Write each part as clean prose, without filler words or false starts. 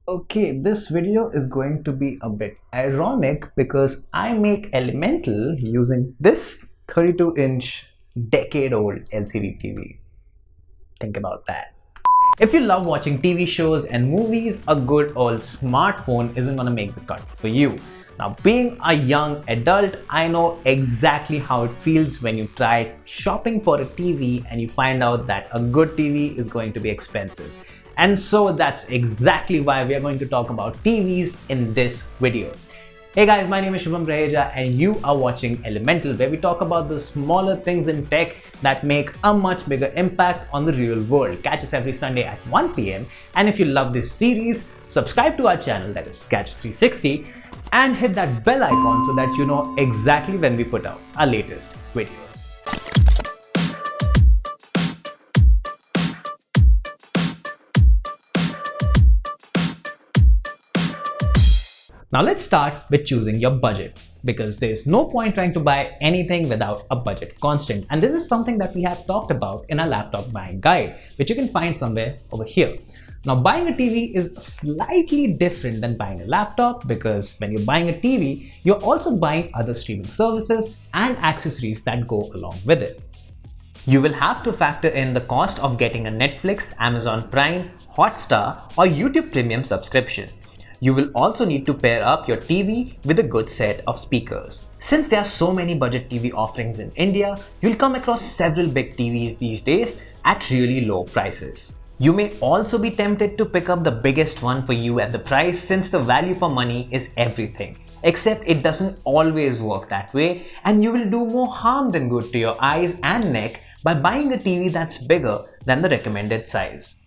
Okay, this video is going to be a bit ironic because I make Elemental using this 32-inch decade-old LCD TV. Think about that. If you love watching TV shows and movies, a good old smartphone isn't gonna make the cut for you. Now, being a young adult, I know exactly how it feels when you try shopping for a TV and you find out that a good TV is going to be expensive. And so that's exactly why we are going to talk about TVs in this video. Hey guys, my name is Shubham Raheja and you are watching Elemental, where we talk about the smaller things in tech that make a much bigger impact on the real world. Catch us every Sunday at 1 p.m. And if you love this series, subscribe to our channel, that is Catch 360, and hit that bell icon so that you know exactly when we put out our latest videos. Now let's start with choosing your budget, because there's no point trying to buy anything without a budget constant. And this is something that we have talked about in our laptop buying guide, which you can find somewhere over here. Now, buying a TV is slightly different than buying a laptop, because when you're buying a TV, you're also buying other streaming services and accessories that go along with it. You will have to factor in the cost of getting a Netflix, Amazon Prime, Hotstar, or YouTube Premium subscription. You will also need to pair up your TV with a good set of speakers. Since there are so many budget TV offerings in India, you'll come across several big TVs these days at really low prices. You may also be tempted to pick up the biggest one for you at the price, since the value for money is everything. Except it doesn't always work that way, and you will do more harm than good to your eyes and neck by buying a TV that's bigger than the recommended size.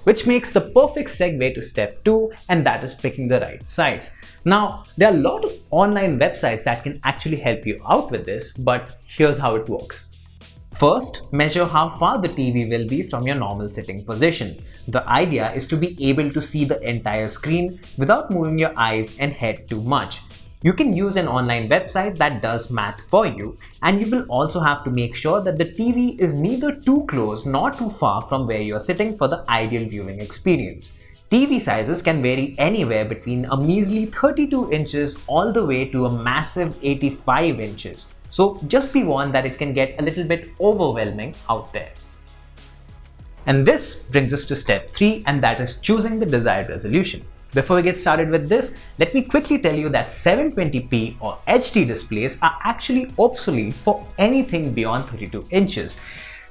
Which makes the perfect segue to step 2, and that is picking the right size. Now, there are a lot of online websites that can actually help you out with this, but here's how it works. First, measure how far the TV will be from your normal sitting position. The idea is to be able to see the entire screen without moving your eyes and head too much. You can use an online website that does math for you, and you will also have to make sure that the TV is neither too close nor too far from where you are sitting for the ideal viewing experience. TV sizes can vary anywhere between a measly 32 inches all the way to a massive 85 inches. So just be warned that it can get a little bit overwhelming out there. And this brings us to step 3, and that is choosing the desired resolution. Before we get started with this, let me quickly tell you that 720p or HD displays are actually obsolete for anything beyond 32 inches.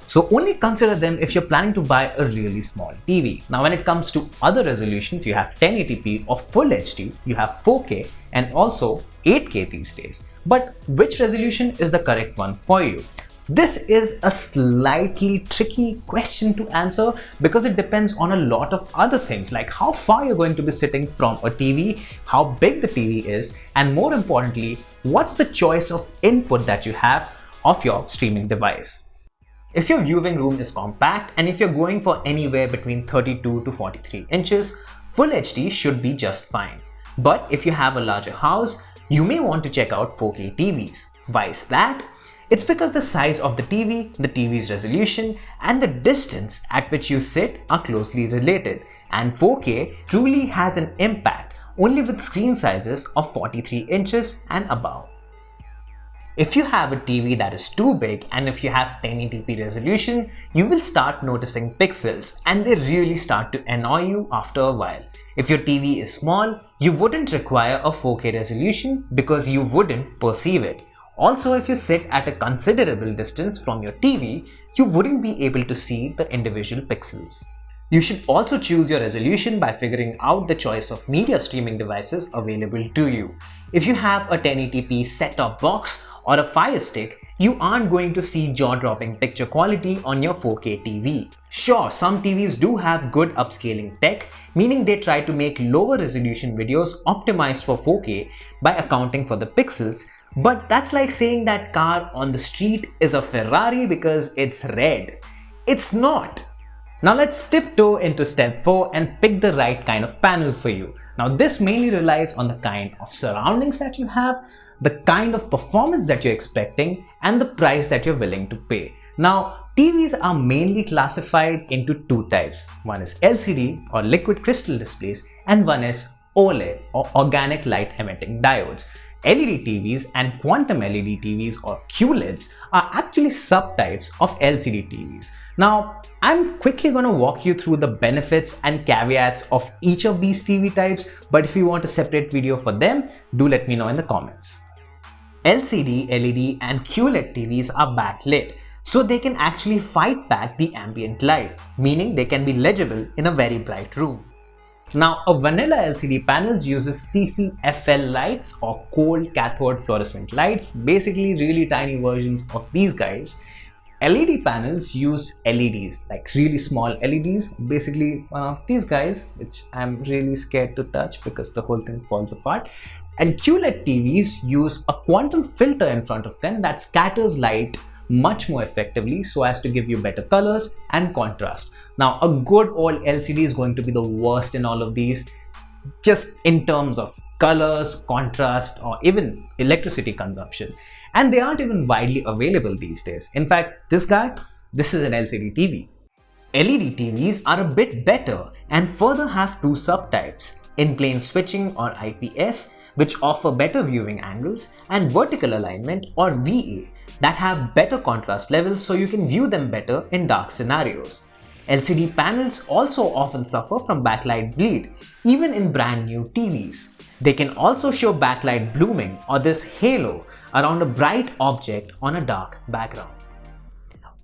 So only consider them if you're planning to buy a really small TV. Now, when it comes to other resolutions, you have 1080p or Full HD, you have 4K, and also 8K these days. But which resolution is the correct one for you? This is a slightly tricky question to answer, because it depends on a lot of other things, like how far you're going to be sitting from a TV, how big the TV is, and more importantly, what's the choice of input that you have of your streaming device. If your viewing room is compact and if you're going for anywhere between 32 to 43 inches, Full HD should be just fine. But if you have a larger house, you may want to check out 4K TVs. Why is that? It's because the size of the TV's resolution, and the distance at which you sit are closely related, and 4K truly has an impact only with screen sizes of 43 inches and above. If you have a TV that is too big and if you have 1080p resolution, you will start noticing pixels, and they really start to annoy you after a while. If your TV is small, you wouldn't require a 4K resolution because you wouldn't perceive it. Also, if you sit at a considerable distance from your TV, you wouldn't be able to see the individual pixels. You should also choose your resolution by figuring out the choice of media streaming devices available to you. If you have a 1080p set-top box or a Fire Stick, you aren't going to see jaw-dropping picture quality on your 4K TV. Sure, some TVs do have good upscaling tech, meaning they try to make lower resolution videos optimized for 4K by accounting for the pixels, but that's like saying that car on the street is a Ferrari because it's red. It's not. Now let's tiptoe into step 4 and pick the right kind of panel for you. Now this mainly relies on the kind of surroundings that you have, the kind of performance that you're expecting, and the price that you're willing to pay. Now, TVs are mainly classified into two types. One is LCD or liquid crystal displays, and one is OLED or organic light emitting diodes. LED TVs and quantum LED TVs or QLEDs are actually subtypes of LCD TVs. Now, I'm quickly going to walk you through the benefits and caveats of each of these TV types, but if you want a separate video for them, do let me know in the comments. LCD, LED and QLED TVs are backlit, so they can actually fight back the ambient light, meaning they can be legible in a very bright room. Now, a vanilla LCD panel uses CCFL lights or cold cathode fluorescent lights, basically really tiny versions of these guys. LED panels use LEDs, like really small LEDs, basically one of these guys, which I'm really scared to touch because the whole thing falls apart. And QLED TVs use a quantum filter in front of them that scatters light much more effectively so as to give you better colors and contrast. Now, a good old LCD is going to be the worst in all of these, just in terms of colors, contrast, or even electricity consumption. And they aren't even widely available these days. In fact, this is an LCD TV. LED TVs are a bit better and further have two subtypes, in-plane switching or IPS, which offer better viewing angles, and vertical alignment or VA that have better contrast levels so you can view them better in dark scenarios. LCD panels also often suffer from backlight bleed, even in brand new TVs. They can also show backlight blooming or this halo around a bright object on a dark background.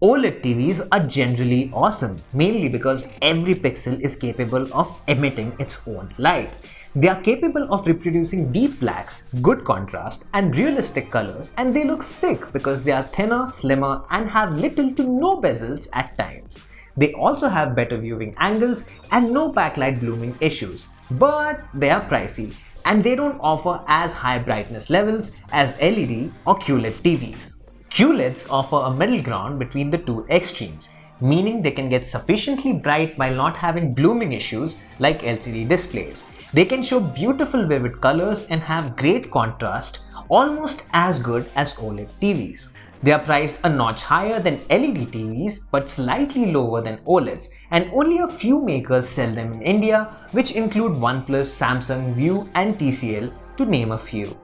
OLED TVs are generally awesome, mainly because every pixel is capable of emitting its own light. They are capable of reproducing deep blacks, good contrast, and realistic colors, and they look sick because they are thinner, slimmer, and have little to no bezels at times. They also have better viewing angles and no backlight blooming issues, but they are pricey and they don't offer as high brightness levels as LED or QLED TVs. QLEDs offer a middle ground between the two extremes, meaning they can get sufficiently bright while not having blooming issues like LCD displays. They can show beautiful vivid colors and have great contrast, almost as good as OLED TVs. They are priced a notch higher than LED TVs but slightly lower than OLEDs, and only a few makers sell them in India, which include OnePlus, Samsung, View and TCL, to name a few.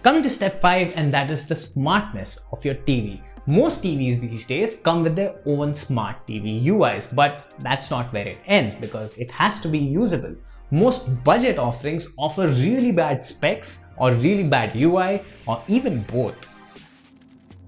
Coming to step 5, and that is the smartness of your TV. Most TVs these days come with their own smart TV UIs, but that's not where it ends because it has to be usable. Most budget offerings offer really bad specs or really bad UI or even both.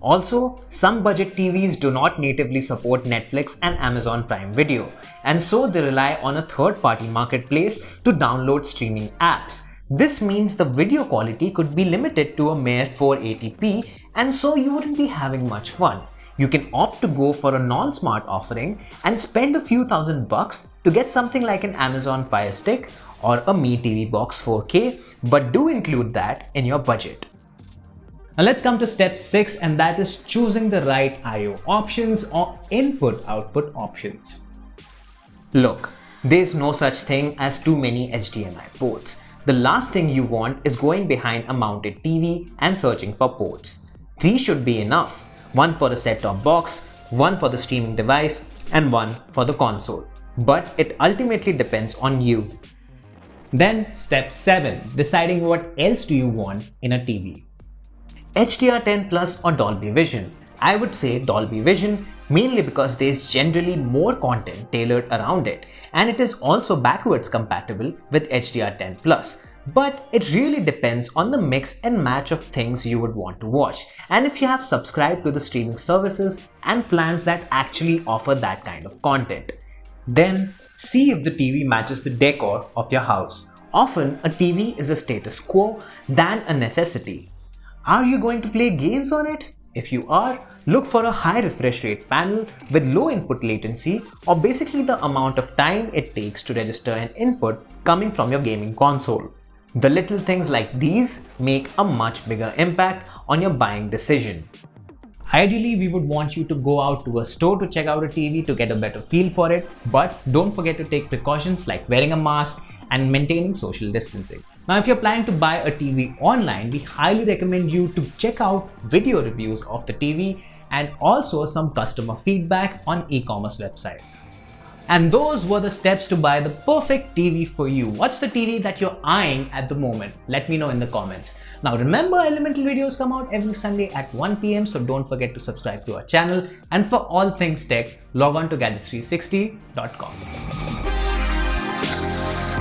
Also, some budget TVs do not natively support Netflix and Amazon Prime Video, and so they rely on a third-party marketplace to download streaming apps. This means the video quality could be limited to a mere 480p, and so you wouldn't be having much fun. You can opt to go for a non-smart offering and spend a few $1000 to get something like an Amazon Fire Stick or a Mi TV Box 4K, but do include that in your budget. Now let's come to step 6, and that is choosing the right I/O options or input-output options. Look, there's no such thing as too many HDMI ports. The last thing you want is going behind a mounted TV and searching for ports. 3 should be enough. One for the set-top box, one for the streaming device, and one for the console. But it ultimately depends on you. Then step 7, deciding what else do you want in a TV. HDR10 Plus or Dolby Vision. I would say Dolby Vision, mainly because there's generally more content tailored around it, and it is also backwards compatible with HDR10 Plus. But it really depends on the mix and match of things you would want to watch, and if you have subscribed to the streaming services and plans that actually offer that kind of content. Then see if the TV matches the decor of your house. Often a TV is a status quo than a necessity. Are you going to play games on it? If you are, look for a high refresh rate panel with low input latency, or basically the amount of time it takes to register an input coming from your gaming console. The little things like these make a much bigger impact on your buying decision. Ideally, we would want you to go out to a store to check out a TV to get a better feel for it, but don't forget to take precautions like wearing a mask and maintaining social distancing. Now, if you're planning to buy a TV online, we highly recommend you to check out video reviews of the TV and also some customer feedback on e-commerce websites. And those were the steps to buy the perfect TV for you. What's the TV that you're eyeing at the moment? Let me know in the comments. Now remember, Elemental videos come out every Sunday at 1 p.m. so don't forget to subscribe to our channel. And for all things tech, log on to gadgets360.com.